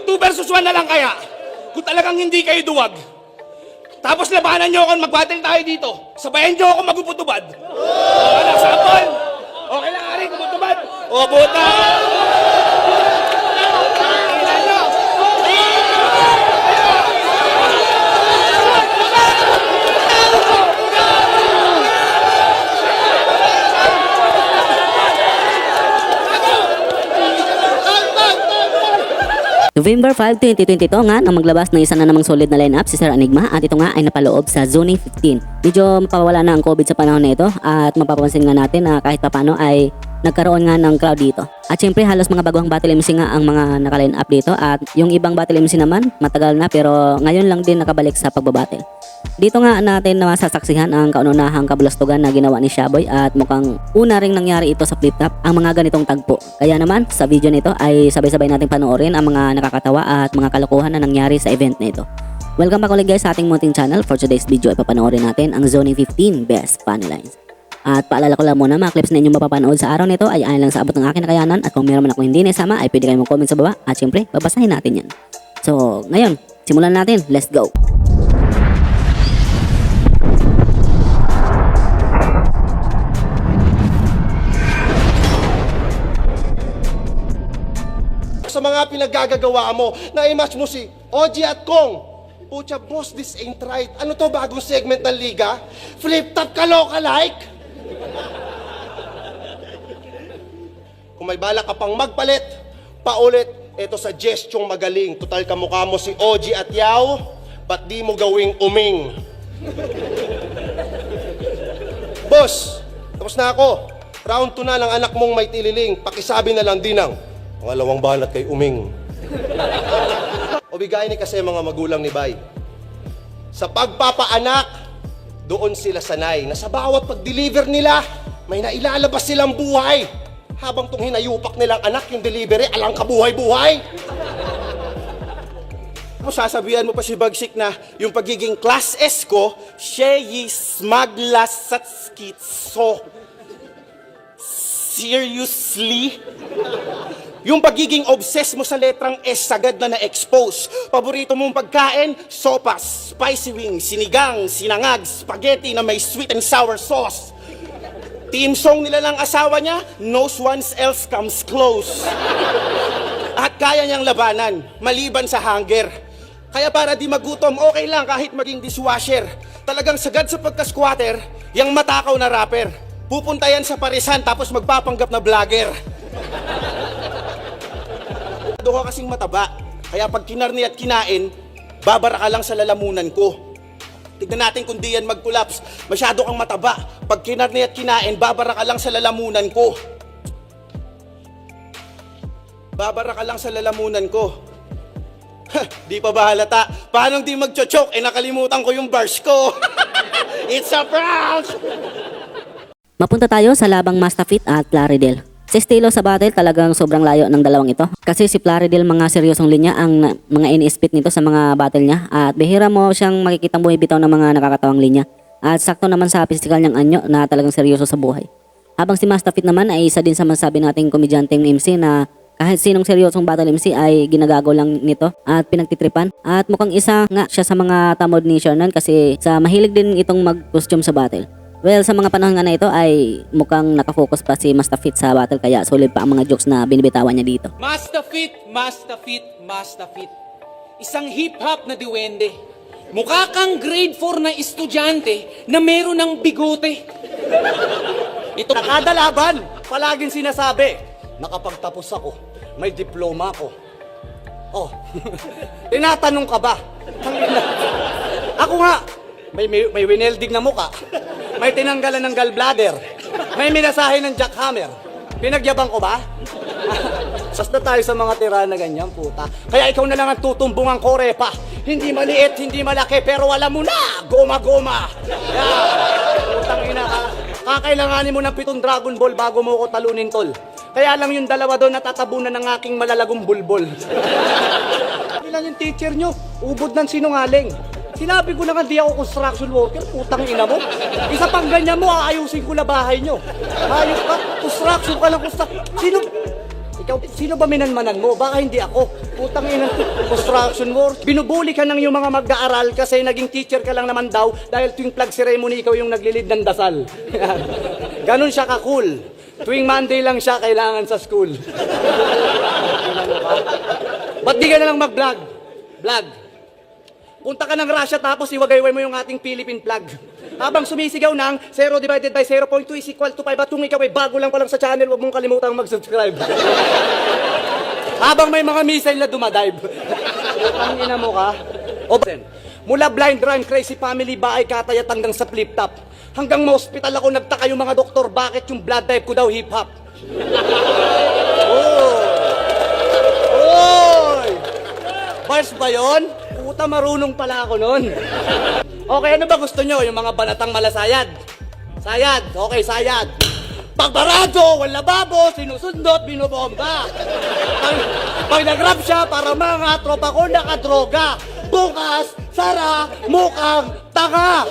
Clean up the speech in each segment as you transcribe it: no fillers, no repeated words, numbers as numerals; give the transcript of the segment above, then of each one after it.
2 versus 1 na lang kaya. Kung talagang hindi kayo duwag. Tapos labanan nyo ako, mag-battle tayo dito. Sabayan nyo ako maguputubad. O, anak, sample. Okay lang, Ari, guputubad. O, buta. November 5, 2022 nga nang maglabas ng isa na namang solid na lineup si Sir Enigma at ito nga ay napaloob sa Zoning 15. Medyo mapawala na ang COVID sa panahon na ito at mapapansin nga natin na kahit papano ay nagkaroon nga ng crowd dito. At syempre halos mga baguhang battle MC nga ang mga naka-line up dito at yung ibang battle MC naman matagal na pero ngayon lang din nakabalik sa pagbabattle. Dito nga natin na masasaksihan ang kaunahang kabulastugan na ginawa ni Shaboy at mukhang una ring nangyari ito sa flip top ang mga ganitong tagpo. Kaya naman sa video nito ay sabay-sabay natin panoorin ang mga nakakatawa at mga kalokohan na nangyari sa event na ito. Welcome back ulit guys sa ating munting channel. For today's video ay papanoorin natin ang Zoning 15 Best Funny Lines. At paalala ko lang muna mga clips na inyong mapapanood sa araw nito ay ayon lang sa abot ng aking nakayanan at kung meron man ako hindi naisama ay pwede kayong mag-comment sa baba at syempre babasahin natin yan. So ngayon, simulan natin. Let's go! Sa mga pinaggagawa mo, na-match mo si OG at Kong. Pucha, boss, this ain't right. Ano to, bagong segment ng liga? Flip-top ka loka-like? Kung may balak ka pang magpalit, paulit, ito sa gestyong magaling. Total kamukha mo si OG at Yao, ba't di mo gawing uming? Boss, tapos na ako. Round 2 na ng anak mong may tililing. Pakisabi na lang din ang pangalawang balat kay uming. O bigay ni kasi mga magulang ni Bay. Sa pagpapaanak, doon sila sanay na sa bawat pag-deliver nila, may nailalabas silang buhay. Habang tong hinayupak nilang anak, yung delivery, alang kabuhay-buhay. Mo sasabihan mo pa si Bagsik na yung pagiging class S ko, siya is maglasaskitso. Seriously? Yung pagiging obsessed mo sa letrang S sagad na na-expose. Paborito mong pagkain, sopas, spicy wings, sinigang, sinangag, spaghetti na may sweet and sour sauce. Team song nila ng asawa niya, no one else comes close. At kaya niyang labanan, maliban sa hunger. Kaya para di magutom, okay lang kahit maging dishwasher. Talagang sagad sa pagka-squatter, yung matakaw na rapper. Pupunta yan sa parisan tapos magpapanggap na vlogger. Doon ka kasing mataba, kaya pag kinarni at kinain, babara ka lang sa lalamunan ko. Tignan natin kung di yan mag-collapse. Masyado kang mataba. Pag kinarni at kinain, babara ka lang sa lalamunan ko. Babara ka lang sa lalamunan ko. Di pa ba halata? Paano di mag-choke? Nakalimutan ko yung bars ko. It's a prank! Mapunta tayo sa labang Mastafit at Plaridel. Sa estilo sa battle talagang sobrang layo ng dalawang ito. Kasi si Plaridel mga seryosong linya ang mga ini-spit nito sa mga battle niya. At bihira mo siyang makikitang bumibitaw ng mga nakakatawang linya. At sakto naman sa physical niyang anyo na talagang seryoso sa buhay. Habang si Mastafit naman ay isa din sa masabi nating komedyanteng MC na kahit sinong seryosong battle MC ay ginagago lang nito at pinagtitripan. At mukhang isa nga siya sa mga tamod ni Shernan kasi sa mahilig din itong mag-costume sa battle. Well, sa mga panahon nga na ito ay mukhang nakafocus pa si Mastafit sa battle kaya solid pa ang mga jokes na binibitawan niya dito. Mastafit, Mastafit, Mastafit. Isang hip-hop na diwende. Mukha kang grade 4 na estudyante na meron ng bigote. Ito kada laban, palaging sinasabi, nakapagtapos ako, may diploma ako. Oh, tinatanong ka ba? Ako nga, may wineldig na muka, may tinanggalan ng gallbladder, may minasahe ng jackhammer. Pinagyabang ko ba? Sas na tayo sa mga tira na ganyan, puta. Kaya ikaw na lang ang tutumbungan ko, Repa. Hindi maliit, hindi malaki, pero alam mo na, goma-goma. Yeah. Putang ina ka. Kakailanganin mo ng 7 Dragon Ball bago mo ko talunin, tol. Kaya lang yung dalawa doon natatabunan ng aking malalagong bulbol. Ilan yung teacher nyo? Ubod ng sinungaling. Sinabi ko na nga di ako construction worker, putang ina mo. Isa pang ganyan mo, aayusin ko na bahay nyo. Ayos ka, construction ka lang, Ikaw, sino ba minanmanan mo? Baka hindi ako. Putang ina, construction work. Binubuli ka ng yung mga mag-aaral kasi naging teacher ka lang naman daw dahil tuwing flag ceremony ikaw yung naglilid ng dasal. Ganon siya ka-cool. Tuwing Monday lang siya kailangan sa school. Ba't di ka na lang mag-vlog? Vlog. Punta ka ng Russia tapos iwagayway mo yung ating Philippine flag. Habang sumisigaw ng 0 divided by 0.2 is equal to 5 at kung ikaw ay bago lang pa lang sa channel, huwag mong kalimutang mag-subscribe. Habang may mga missile na dumadive. Ang ina mo ka. O mula blind rhyme, crazy family, bahay katayat hanggang sa flip top. Hanggang ma-hospital ako nagtaka yung mga doktor bakit yung blood type ko daw hip-hop. Oy! Bars ba yun? Puta, marunong pala ako nun. Okay, ano ba gusto nyo? Yung mga banatang malasayad? Sayad. Okay, sayad. Pagbarado, wala babo, sinusundot, binobomba. Pag nag-rap siya, para mga tropa ko nakadroga. Bukas, sara, mukhang tanga.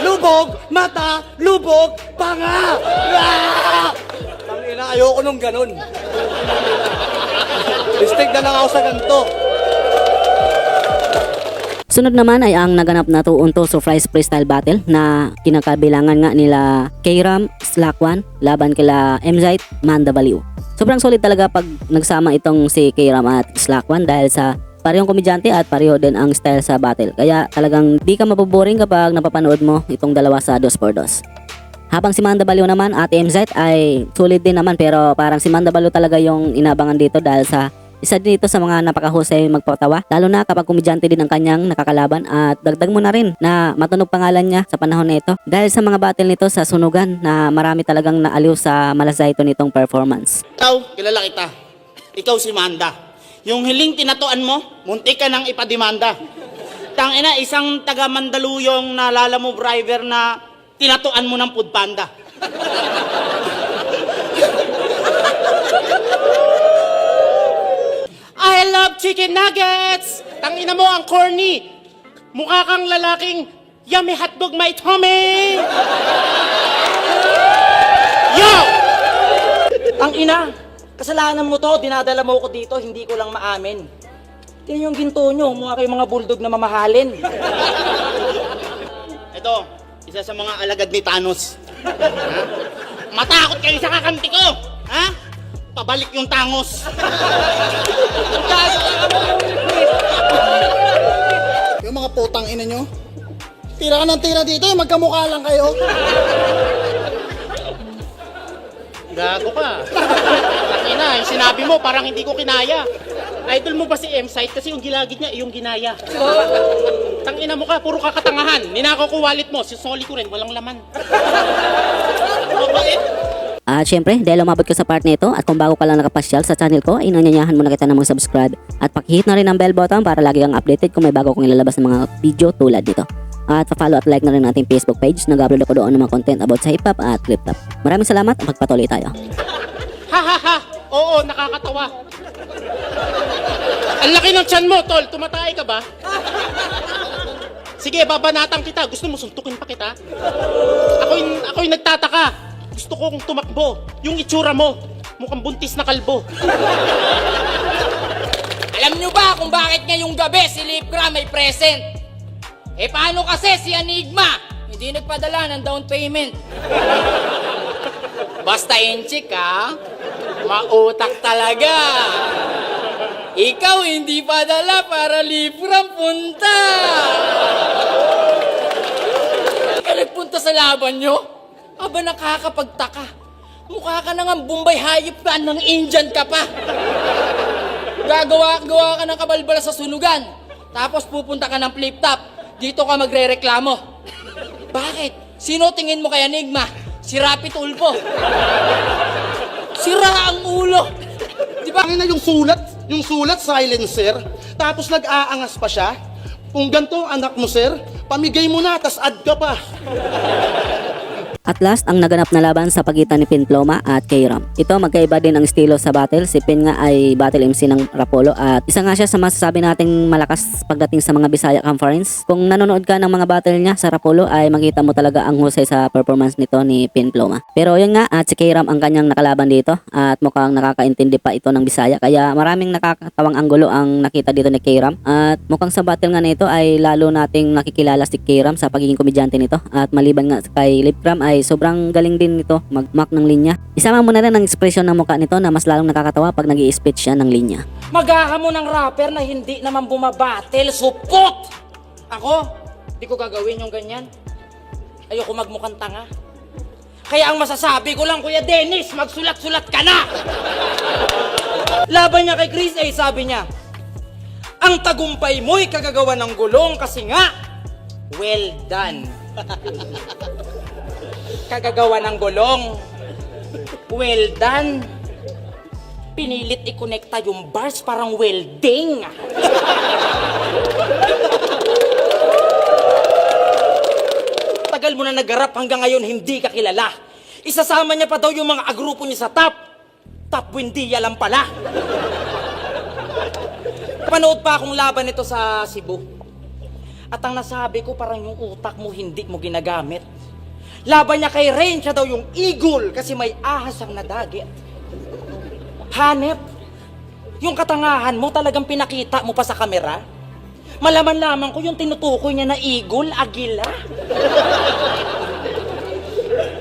Lubog, mata, lubog, panga. Tangina, ayoko nung ganun. Stick na lang ako sa ganito. Sunod naman ay ang naganap na 2-on-2 surprise freestyle battle na kinakabilangan nga nila K-Ram, Slack1 laban kila Mzite, Manda Baliw. Sobrang solid talaga pag nagsama itong si K-Ram at Slack1 dahil sa parehong komedyante at pareho din ang style sa battle. Kaya talagang di ka maboboring kapag napapanood mo itong dalawa sa 2x2. Habang si Manda Baliw naman at Mzite ay solid din naman pero parang si Manda Baliw talaga yung inabangan dito dahil sa isa din ito sa mga napakahusay magpatawa, lalo na kapag komedyante din ang kanyang nakakalaban at dagdag mo na rin na matunog pangalan niya sa panahon na ito dahil sa mga battle nito sa sunugan na marami talagang naaliw sa malasayto nitong performance. Ikaw, kilala kita. Ikaw si Manda. Yung hiling tinatuan mo, muntik ka nang ipadimanda. Tangina, isang taga Mandaluyong na Lalamove driver na tinatuan mo ng Foodpanda. I love chicken nuggets! Tangina mo ang corny! Mukha kang lalaking yummy hotdog my tummy! Yo! Ang ina, kasalanan mo to, dinadala mo ko dito, hindi ko lang maamin. Tingnan yung ginto nyo, mukha kayong mga bulldog na mamahalin. Ito, isa sa mga alagad ni Thanos. Ha? Matakot kayo sa kakamti ko! Ha? Pabalik yung tangos! Yung mga putang ina nyo, tira ka ng tira dito, magkamukha lang kayo. Gago ka. Tangina, yung sinabi mo, parang hindi ko kinaya. Idol mo ba si M-Site? Kasi yung gilagid niya, yung ginaya. Tangina mo ka, puro kakatangahan. Ninakaw ko wallet mo, si Soli ko rin, walang laman. Mabait. At syempre, dahil umabot ka sa part nito at kung bago ka lang nakapasyal sa channel ko, inanyanyahan mo na kita na mag-subscribe at pakihit na rin ang bell button para lagi kang updated kung may bago kong ilalabas ng mga video tulad dito. At pa-follow at like na rin ang ating Facebook page, nag-upload ako doon ng mga content about sa hip-hop at clip-top. Maraming salamat at magpatuloy tayo. Ha ha ha! Oo, nakakatawa. Ang laki ng tiyan mo, tol. Tumatay ka ba? Sige, babanatan kita. Gusto mo suntukin pa kita? Ako'y nagtataka. Gusto ko kung tumakbo. Yung itsura mo, mukhang buntis na kalbo. Alam nyo ba kung bakit ngayong gabi si Lipgram may present? Eh paano kasi si Enigma? Hindi nagpadala ng down payment. Basta inchik ha? Mautak talaga. Ikaw hindi padala para Lipgram punta. Ikaw nagpunta sa laban nyo? Aba nakakapagtaka. Mukha ka na nga Bombay hayop ka ng Indian ka pa. Gagawa ka ng kabalbala sa sunugan. Tapos pupunta ka ng flip-top. Dito ka magre-reklamo. Bakit? Sino tingin mo kay Enigma? Si Rapi Tulfo. Sira ang ulo. Di ba? Na yung sulat silencer, tapos nag-aangas pa siya. Kung ganito ang anak mo, sir, pamigay mo na, tas add ka pa. At last, ang naganap na laban sa pagitan ni Pinploma at K-Ram. Ito, magkaiba din ang estilo sa battle. Si Pin nga ay battle MC ng Rapolo at isa nga siya sa masasabi nating malakas pagdating sa mga Bisaya Conference. Kung nanonood ka ng mga battle niya sa Rapolo ay makita mo talaga ang husay sa performance nito ni Pinploma. Pero yun nga, at si K-Ram ang kanyang nakalaban dito at mukhang nakakaintindi pa ito ng Bisaya kaya maraming nakakatawang anggulo ang nakita dito ni K-Ram at mukhang sa battle nga nito ay lalo nating nakikilala si K-Ram sa pagiging komedyante nito at maliban nga kay Lipgram ay sobrang galing din nito mag-mock ng linya. Isama mo na rin ang ekspresyon ng mukha nito na mas lalong nakakatawa pag nag-i-speech siya ng linya. Maghahamon ng rapper na hindi naman bumabattle, supot! Ako, di ko gagawin yung ganyan. Ayoko magmukhang tanga. Kaya ang masasabi ko lang, Kuya Dennis, magsulat-sulat ka na! Laban niya kay Chris A, sabi niya, ang tagumpay mo'y kagagawa ng gulong kasi nga, well done. Kagagawa ng gulong, well done. Pinilit i-connecta yung bars parang welding. Tagal mo na nagarap hanggang ngayon hindi ka kilala. Isasama niya pa daw yung mga agrupo niya sa top. Top Buendia lang pala. Panood pa akong laban nito sa Cebu. At ang nasabi ko parang yung utak mo hindi mo ginagamit. Laban niya kay Rain, siya daw yung eagle kasi may ahas ang nadagit. Hanep, yung katangahan mo talagang pinakita mo pa sa kamera. Malaman lamang ko yung tinutukoy niya na eagle, agila.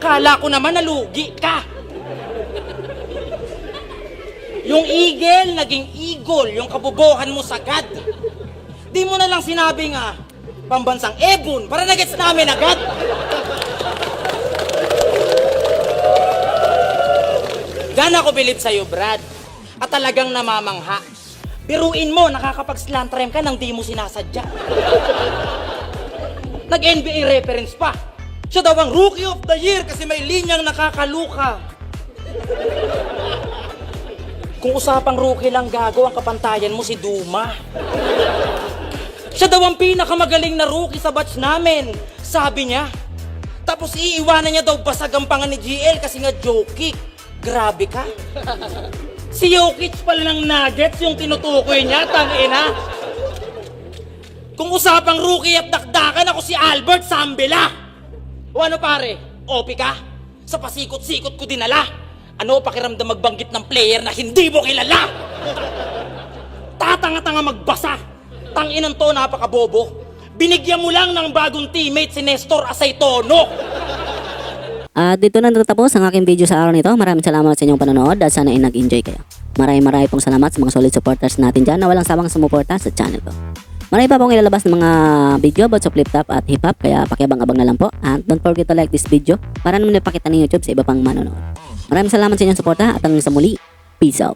Kala ko naman nalugi ka. Yung eagle, naging eagle, yung kabubuhan mo sagad. Di mo na lang sinabi nga, pambansang ebon, para nagets namin agad. Gana ko bilib sa'yo, Brad. At talagang namamangha. Biruin mo, nakakapag-slant rhyme ka nang di mo sinasadya. Nag-NBA reference pa. Siya daw ang Rookie of the Year kasi may linyang nakakaluka. Kung usapang rookie lang gago, ang kapantayan mo si Duma. Siya daw ang pinakamagaling na rookie sa batch namin. Sabi niya. Tapos iiwanan niya daw basag ang panga ni GL kasi nga joke kick. Grabe ka. Si Jokic pala ng Nuggets yung tinutukoy niya, tangina. Kung usapang rookie at dakdakan, ako si Albert Sambela. O ano pare, OP ka? Sa pasikot-sikot ko dinala. Ano pakiramdam magbanggit ng player na hindi mo kilala? Tatanga-tanga magbasa. Tanginan to, napakabobo. Binigyan mo lang ng bagong teammate si Nestor Asaytono. At dito na natatapos ang aking video sa araw nito. Maraming salamat sa inyong panonood at sana ay nag-enjoy kayo. Maraming pong salamat sa mga solid supporters natin dyan na walang sawang sumuporta sa channel ko. Marami pa pong ilalabas ng mga video about sa flip top at hip hop kaya pakiabang-abang na lang po. And don't forget to like this video para naman ipakita ng YouTube sa iba pang manonood. Maraming salamat sa inyong suporta at hanggang sa muli. Peace out.